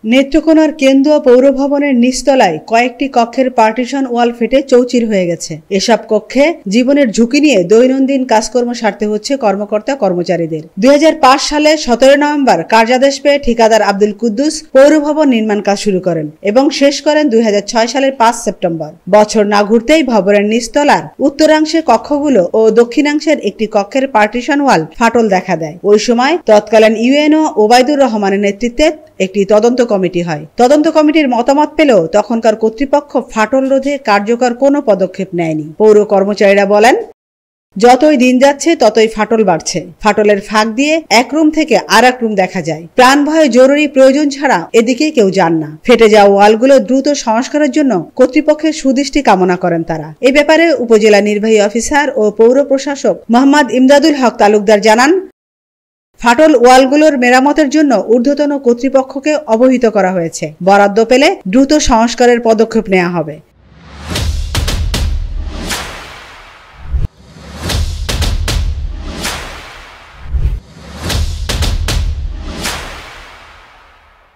নেত্রকোনার কেন্দুয়া পৌর ভবনের নিচতলায় কয়েকটি কক্ষের পার্টিশন ওয়াল ফেটে চৌচির হয়ে গেছে। এসব কক্ষে জীবনের ঝুঁকি নিয়ে দৈনন্দিন কাজকর্ম সারতে হচ্ছে কর্মকর্তা কর্মচারীদের। 2005 সালে 17 নভেম্বর কার্যাদেশ পেয়ে ঠিকাদার আব্দুল কুদ্দুস পৌর ভবন নির্মাণ কাজ শুরু করেন এবং শেষ করেন 2006 সালের 5 সেপ্টেম্বর। বছর না ঘুরতেই ভবনের নিচতলার উত্তরাংশে কক্ষগুলো ও দক্ষিণাংশের একটি কক্ষের পার্টিশন ওয়াল ফাটল দেখা দেয়। ওই সময় তৎকালীন ইউএনও ওবায়দুর রহমানের নেতৃত্বে একটি তদন্ত কমিটি হয়। তদন্ত কমিটির মতামত পেলেও তখনকার কর্তৃপক্ষ ফাটল রোধে কার্যকর কোনো পদক্ষেপ নেয়নি। পৌর কর্মচারীরা বলেন, যতই দিন যাচ্ছে ততই ফাটল বাড়ছে। ফাটলের ফাঁক দিয়ে এক রুম থেকে আর এক রুম দেখা যায়। প্রাণ ভয়ে জরুরি প্রয়োজন ছাড়া এদিকে কেউ যান না। ফেটে যাওয়া ওয়ালগুলো দ্রুত সংস্কারের জন্য কর্তৃপক্ষের সুদৃষ্টি কামনা করেন তারা। এ ব্যাপারে উপজেলা নির্বাহী অফিসার ও পৌর প্রশাসক মোহাম্মদ ইমদাদুল হক তালুকদার জানান, ফাটল ওয়ালগুলোর মেরামতের জন্য ঊর্ধ্বতন কর্তৃপক্ষকে অবহিত করা হয়েছে। বরাদ্দ পেলে দ্রুত সংস্কারের পদক্ষেপ নেওয়া হবে।